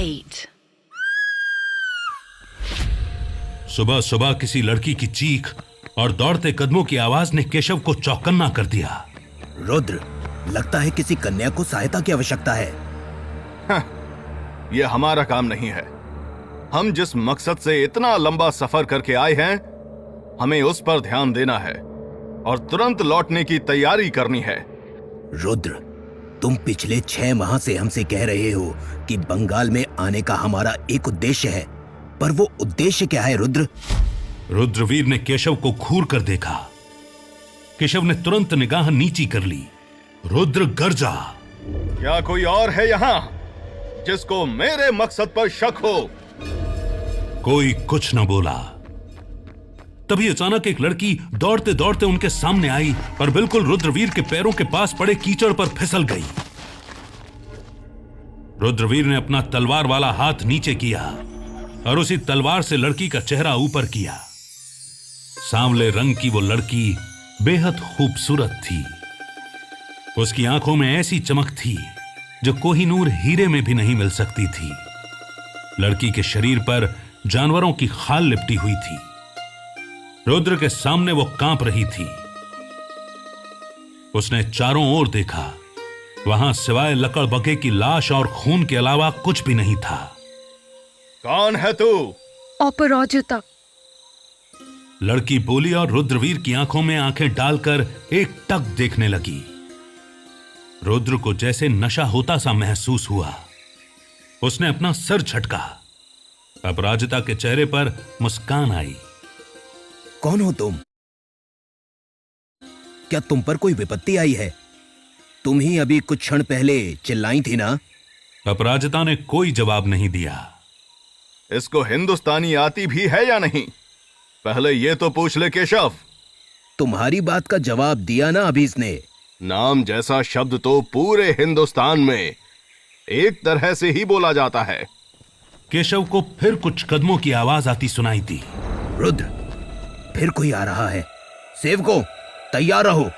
8. सुबह सुबह किसी लड़की की चीख और दौड़ते कदमों की आवाज ने केशव को चौकन्ना कर दिया। रुद्र, लगता है किसी कन्या को सहायता की आवश्यकता है। यह हमारा काम नहीं है। हम जिस मकसद से इतना लंबा सफर करके आए हैं, हमें उस पर ध्यान देना है और तुरंत लौटने की तैयारी करनी है। रुद्र, तुम पिछले 6 माह से हमसे कह रहे हो कि बंगाल में आने का हमारा एक उद्देश्य है, पर वो उद्देश्य क्या है रुद्र? रुद्रवीर ने केशव को घूर कर देखा। केशव ने तुरंत निगाह नीची कर ली। रुद्र गरजा, क्या कोई और है यहाँ जिसको मेरे मकसद पर शक हो? कोई कुछ न बोला। तभी अचानक एक लड़की दौड़ते दौड़ते उनके सामने आई और बिल्कुल रुद्रवीर के पैरों के पास पड़े कीचड़ पर फिसल गई। रुद्रवीर ने अपना तलवार वाला हाथ नीचे किया और उसी तलवार से लड़की का चेहरा ऊपर किया। सांवले रंग की वो लड़की बेहद खूबसूरत थी। उसकी आंखों में ऐसी चमक थी जो कोहिनूर हीरे में भी नहीं मिल सकती थी। लड़की के शरीर पर जानवरों की खाल लिपटी हुई थी। रुद्र के सामने वो कांप रही थी। उसने चारों ओर देखा। वहां सिवाय लकड़बगे की लाश और खून के अलावा कुछ भी नहीं था। कौन है तू? अपराजिता। लड़की बोली और रुद्रवीर की आंखों में आंखें डालकर एक टक देखने लगी। रुद्र को जैसे नशा होता सा महसूस हुआ। उसने अपना सर झटका। अपराजिता के चेहरे पर मुस्कान आई। कौन हो तुम? क्या तुम पर कोई विपत्ति आई है? तुम ही अभी कुछ क्षण पहले चिल्लाई थी ना? अपराजिता ने कोई जवाब नहीं दिया। इसको हिंदुस्तानी आती भी है या नहीं? पहले ये तो पूछ ले केशव। तुम्हारी बात का जवाब दिया ना अभी इसने। नाम जैसा शब्द तो पूरे हिंदुस्तान में एक तरह से ही बोला जाता है। केशव को फिर कुछ कदमों की आवाज आती सुनाई दी। रुद्र, फिर कोई आ रहा है। सेवकों, तैयार रहो।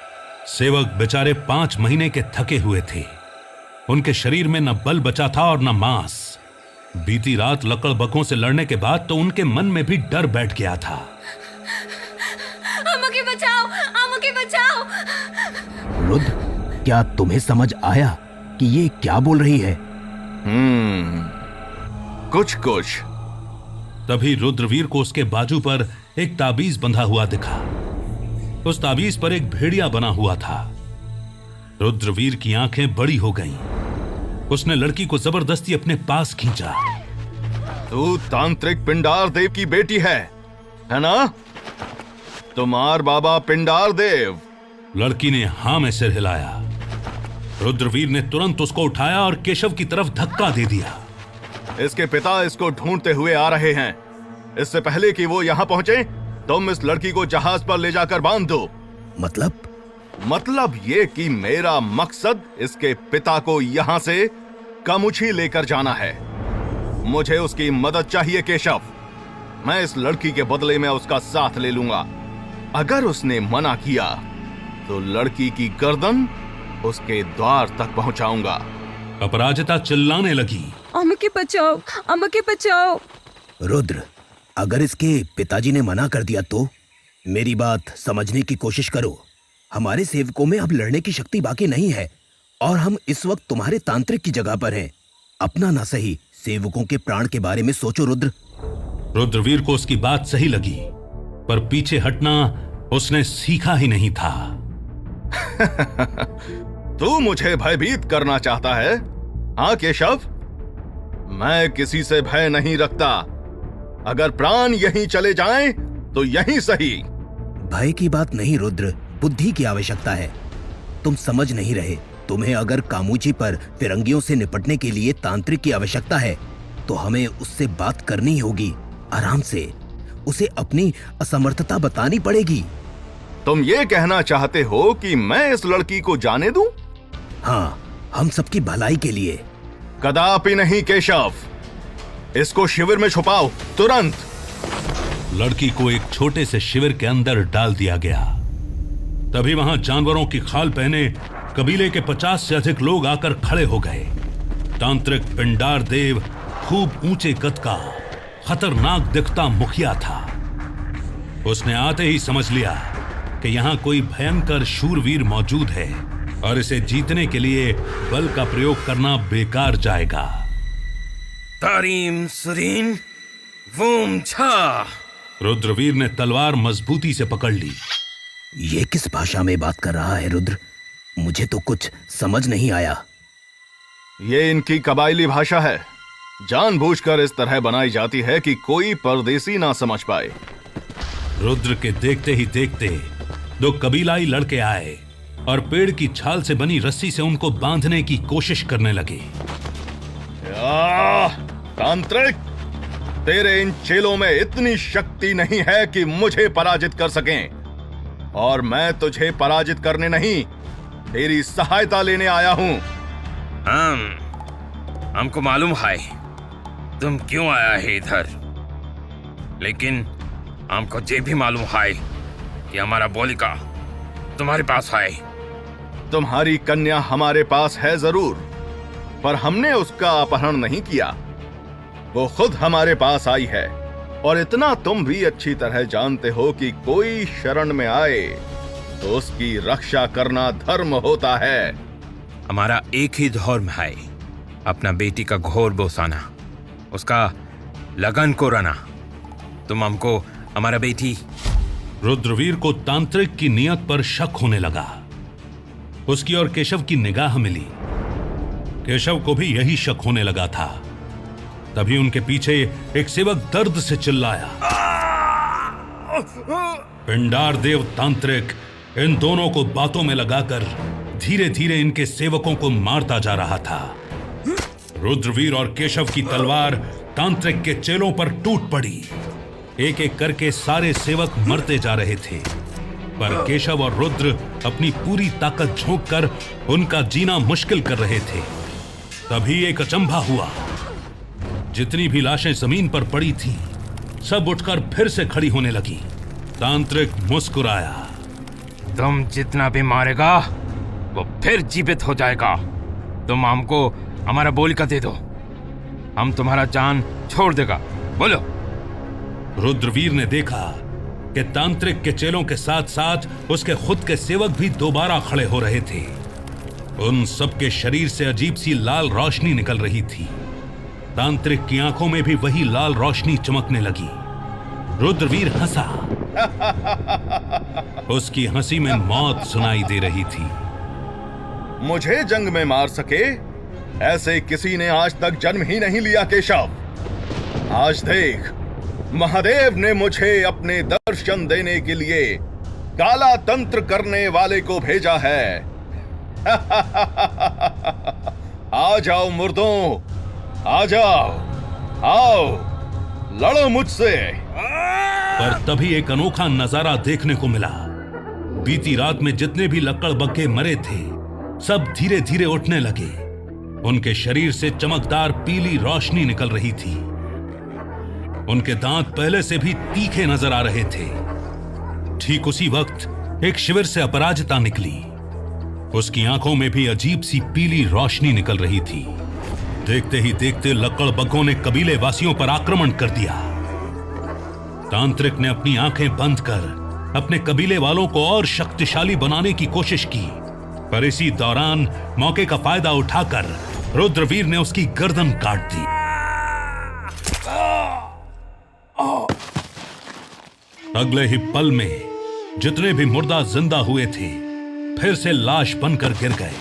सेवक बेचारे 5 महीने के थके हुए थे। उनके शरीर में न बल बचा था और न मांस। बीती रात लकड़बगों से लड़ने के बाद तो उनके मन में भी डर बैठ गया था। मुझे बचाओ, मुझे बचाओ। रुद्र, क्या तुम्हें समझ आया कि ये क्या बोल रही है? कुछ कुछ। तभी रुद्रवीर को उसके बाजू पर एक ताबीज बंधा हुआ दिखा। उस ताबीज पर एक भेड़िया बना हुआ था। रुद्रवीर की आंखें बड़ी हो गईं। उसने लड़की को जबरदस्ती अपने पास खींचा। तू तांत्रिक पिंडार देव की बेटी है ना? तुम्हार बाबा पिंडार देव। लड़की ने हां में सिर हिलाया। रुद्रवीर ने तुरंत उसको उठाया और केशव की तरफ धक्का दे दिया। इसके पिता इसको ढूंढते हुए आ रहे हैं। इससे पहले कि वो यहाँ पहुंचे, तुम इस लड़की को जहाज पर ले जाकर बांध दो। मतलब ये कि मेरा मकसद इसके पिता को यहाँ से कमुछी लेकर जाना है। मुझे उसकी मदद चाहिए केशव। मैं इस लड़की के बदले में उसका साथ ले लूंगा। अगर उसने मना किया तो लड़की की गर्दन उसके द्वार तक पहुंचाऊंगा। अपराजिता चिल्लाने लगी, मुझे बचाओ, मुझे बचाओ। रुद्र, अगर इसके पिताजी ने मना कर दिया तो? मेरी बात समझने की कोशिश करो। हमारे सेवकों में अब लड़ने की शक्ति बाकी नहीं है और हम इस वक्त तुम्हारे तांत्रिक की जगह पर हैं। अपना ना सही, सेवकों के प्राण के बारे में सोचो रुद्र। रुद्रवीर को उसकी बात सही लगी, पर पीछे हटना उसने सीखा ही नहीं था। तू मुझे भयभीत करना चाहता है? हाँ केशव, मैं किसी से भय नहीं रखता। अगर प्राण यहीं चले जाएं तो यहीं सही। भय की बात नहीं रुद्र, बुद्धि की आवश्यकता है। तुम समझ नहीं रहे। तुम्हें अगर कामूची पर फिरंगियों से निपटने के लिए तांत्रिक की आवश्यकता है तो हमें उससे बात करनी होगी, आराम से। उसे अपनी असमर्थता बतानी पड़ेगी। तुम ये कहना चाहते हो कि मैं इस लड़की को जाने दूं? हाँ, हम सबकी भलाई के लिए। कदापि नहीं केशव। इसको शिविर में छुपाओ, तुरंत। लड़की को एक छोटे से शिविर के अंदर डाल दिया गया। तभी वहां जानवरों की खाल पहने कबीले के 50 से अधिक लोग आकर खड़े हो गए। तांत्रिक पिंडार देव खूब ऊंचे कद का खतरनाक दिखता मुखिया था। उसने आते ही समझ लिया कि यहां कोई भयंकर शूरवीर मौजूद है और इसे जीतने के लिए बल का प्रयोग करना बेकार जाएगा। तारीम सुरीन वूम छा। रुद्रवीर ने तलवार मजबूती से पकड़ ली। ये किस भाषा में बात कर रहा है रुद्र? मुझे तो कुछ समझ नहीं आया। ये इनकी कबायली भाषा है, जानबूझकर इस तरह बनाई जाती है कि कोई परदेसी ना समझ पाए। रुद्र के देखते ही देखते दो कबीलाई लड़के आए और पेड़ की छाल से बनी रस्सी से उनको बांधने की कोशिश करने लगे। तांत्रिक, तेरे इन चेलों में इतनी शक्ति नहीं है कि मुझे पराजित कर सकें, और मैं तुझे पराजित करने नहीं, तेरी सहायता लेने आया हूं। हमको मालूम है तुम क्यों आया है इधर, लेकिन हमको ये भी मालूम है कि हमारा बोलिका तुम्हारे पास है। तुम्हारी कन्या हमारे पास है जरूर, पर हमने उसका अपहरण नहीं किया। वो खुद हमारे पास आई है, और इतना तुम भी अच्छी तरह जानते हो कि कोई शरण में आए तो उसकी रक्षा करना धर्म होता है। हमारा एक ही धर्म है, अपना बेटी का घोर बोसाना, उसका लगन को रना। तुम हमको हमारा बेटी। रुद्रवीर को तांत्रिक की नियत पर शक होने लगा। उसकी और केशव की निगाह मिली। केशव को भी यही शक होने लगा था। तभी उनके पीछे एक सेवक दर्द से चिल्लाया। पिंडार देव तांत्रिक इन दोनों को बातों में लगाकर धीरे धीरे इनके सेवकों को मारता जा रहा था। रुद्रवीर और केशव की तलवार तांत्रिक के चेलों पर टूट पड़ी। एक एक करके सारे सेवक मरते जा रहे थे, पर केशव और रुद्र अपनी पूरी ताकत झोंककर उनका जीना मुश्किल कर रहे थे। तभी एक अचंभा हुआ। जितनी भी लाशें जमीन पर पड़ी थीं, सब उठकर फिर से खड़ी होने लगी। तांत्रिक मुस्कुराया। तुम जितना भी मारेगा वो फिर जीवित हो जाएगा। तुम हमको हमारा बोलिका दे दो, हम तुम्हारा जान छोड़ देगा। बोलो। रुद्रवीर ने देखा कि तांत्रिक के चेलों के साथ साथ उसके खुद के सेवक भी दोबारा खड़े हो रहे थे। उन सबके शरीर से अजीब सी लाल रोशनी निकल रही थी। तांत्रिक की आंखों में भी वही लाल रोशनी चमकने लगी। रुद्रवीर हंसा। उसकी हंसी में मौत सुनाई दे रही थी। मुझे जंग में मार सके ऐसे किसी ने आज तक जन्म ही नहीं लिया केशव। आज देख, महादेव ने मुझे अपने दर्शन देने के लिए काला तंत्र करने वाले को भेजा है। आ जाओ मुर्दों, आ जाओ, आओ, लड़ो मुझसे। पर तभी एक अनोखा नजारा देखने को मिला। बीती रात में जितने भी लक्कड़ बग्गे मरे थे, सब धीरे धीरे उठने लगे। उनके शरीर से चमकदार पीली रोशनी निकल रही थी। उनके दांत पहले से भी तीखे नजर आ रहे थे। ठीक उसी वक्त एक शिविर से अपराजिता निकली। उसकी आंखों में भी अजीब सी पीली रोशनी निकल रही थी। देखते ही देखते लक्कड़ बग्गों ने कबीले वासियों पर आक्रमण कर दिया। तांत्रिक ने अपनी आंखें बंद कर अपने कबीले वालों को और शक्तिशाली बनाने की कोशिश की, पर इसी दौरान मौके का फायदा उठाकर रुद्रवीर ने उसकी गर्दन काट दी। अगले ही पल में जितने भी मुर्दा जिंदा हुए थे, फिर से लाश बनकर गिर गए।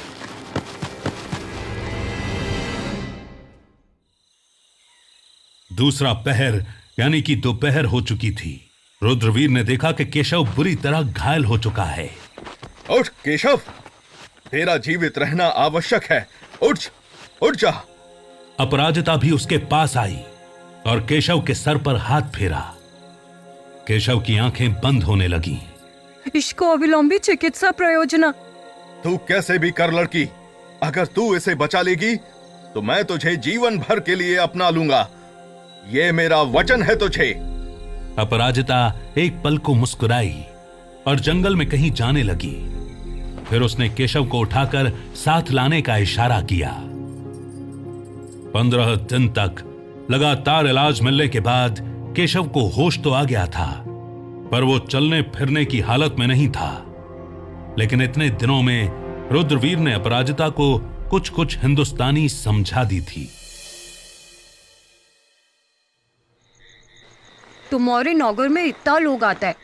दूसरा पहर यानी कि दोपहर हो चुकी थी। रुद्रवीर ने देखा कि केशव बुरी तरह घायल हो चुका है। उठ केशव, तेरा जीवित रहना आवश्यक है। उठ, उठ जा। अपराजिता भी उसके पास आई और केशव के सर पर हाथ फेरा। केशव की आंखें बंद होने लगी। इसको अविलंबी चिकित्सा प्रयोजना। तू कैसे भी कर लड़की, अगर तू इसे बचा लेगी तो मैं तुझे जीवन भर के लिए अपना लूंगा। ये मेरा वचन है तुझे। अपराजिता एक पल को मुस्कुराई और जंगल में कहीं जाने लगी। फिर उसने केशव को उठाकर साथ लाने का इशारा किया। 15 दिन तक लगातार इलाज मिलने के बाद केशव को होश तो आ गया था, पर वो चलने फिरने की हालत में नहीं था। लेकिन इतने दिनों में रुद्रवीर ने अपराजिता को कुछ कुछ हिंदुस्तानी समझा दी थी। तुम्हारे नौगर में इतना लोग आता है,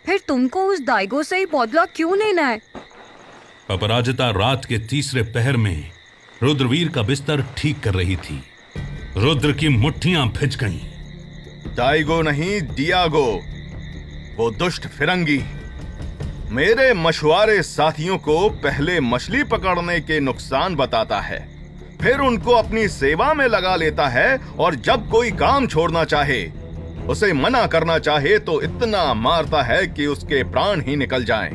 फिर तुमको उस दाइगो से ही बदला क्यों लेना है? अपराजिता रात के तीसरे पहर में रुद्रवीर का बिस्तर ठीक कर रही थी। रुद्र की मुट्ठियां भिज गईं। डाइगो नहीं, डियागो, वो दुष्ट फिरंगी मेरे मशुआरे साथियों को पहले मछली पकड़ने के नुकसान बताता है, फिर उनको अपनी सेवा में लगा लेता है, और जब कोई काम छोड़ना चाहे, उसे मना करना चाहे, तो इतना मारता है कि उसके प्राण ही निकल जाएं।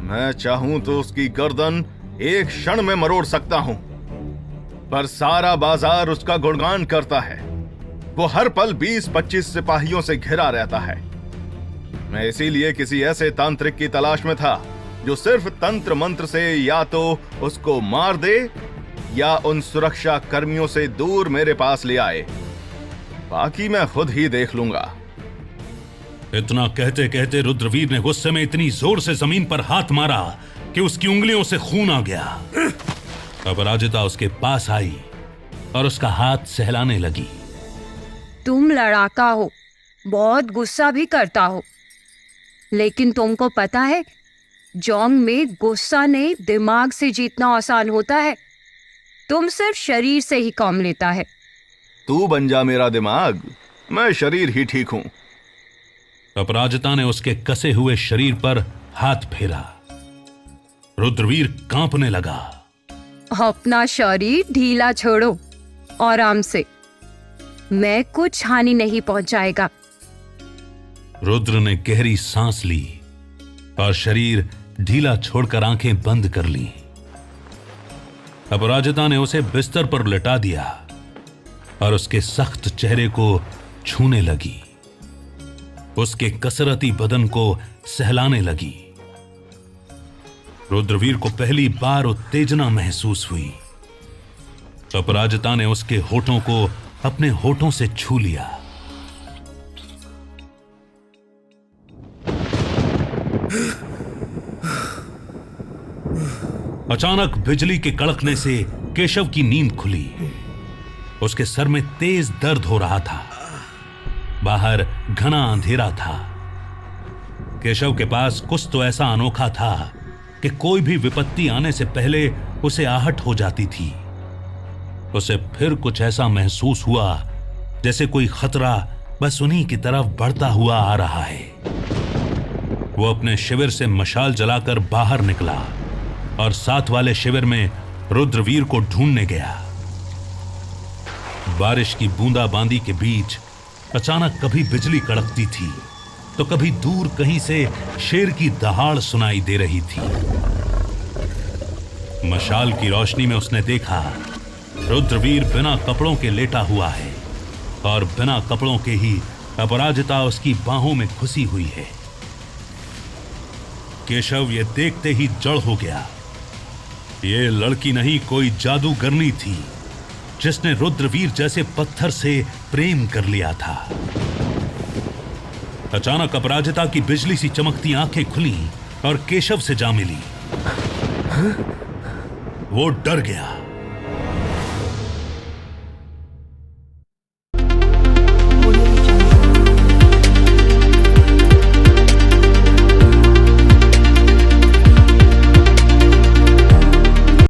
मैं चाहूं तो उसकी गर्दन एक क्षण में मरोड़ सकता हूं, पर सारा बाजार उसका गुणगान करता है। वो हर पल 20-25 सिपाहियों से घिरा रहता है। मैं इसीलिए किसी ऐसे तांत्रिक की तलाश में था जो सिर्फ तंत्र मंत्र से या तो उसको मार दे या उन सुरक्षा कर्मियों से दूर मेरे पास ले आए। बाकी मैं खुद ही देख लूंगा। इतना कहते कहते रुद्रवीर ने गुस्से में इतनी जोर से जमीन पर हाथ मारा कि उसकी उंगलियों से खून आ गया। अपराजिता उसके पास आई और उसका हाथ सहलाने लगी। तुम लड़ाका हो, बहुत गुस्सा भी करता हो, लेकिन तुमको पता है जंग में गुस्सा नहीं दिमाग से जीतना आसान होता है। तुम सिर्फ शरीर से ही काम लेता है। तू बन जा मेरा दिमाग, मैं शरीर ही ठीक हूं। अपराजिता ने उसके कसे हुए शरीर पर हाथ फेरा। रुद्रवीर कांपने लगा। अपना शरीर ढीला छोड़ो, आराम से, मैं कुछ हानि नहीं पहुंचाएगा। रुद्र ने गहरी सांस ली और शरीर ढीला छोड़कर आंखें बंद कर ली। अपराजिता ने उसे बिस्तर पर लेटा दिया और उसके सख्त चेहरे को छूने लगी, उसके कसरती बदन को सहलाने लगी। रुद्रवीर को पहली बार उत्तेजना महसूस हुई। अपराजिता ने उसके होठों को अपने होठों से छू लिया। अचानक बिजली के कड़कने से केशव की नींद खुली। उसके सर में तेज दर्द हो रहा था। बाहर घना अंधेरा था। केशव के पास कुछ तो ऐसा अनोखा था कि कोई भी विपत्ति आने से पहले उसे आहट हो जाती थी। उसे फिर कुछ ऐसा महसूस हुआ जैसे कोई खतरा बस उन्हीं की तरफ बढ़ता हुआ आ रहा है। वो अपने शिविर से मशाल जलाकर बाहर निकला और साथ वाले शिविर में रुद्रवीर को ढूंढने गया। बारिश की बूंदाबांदी के बीच अचानक कभी बिजली कड़कती थी तो कभी दूर कहीं से शेर की दहाड़ सुनाई दे रही थी। मशाल की रोशनी में उसने देखा रुद्रवीर बिना कपड़ों के लेटा हुआ है और बिना कपड़ों के ही अपराजिता उसकी बाहों में घुसी हुई है। केशव ये देखते ही जड़ हो गया। ये लड़की नहीं, कोई जादूगरनी थी जिसने रुद्रवीर जैसे पत्थर से प्रेम कर लिया था। अचानक अपराजिता की बिजली सी चमकती आंखें खुली और केशव से जा मिली। वो डर गया।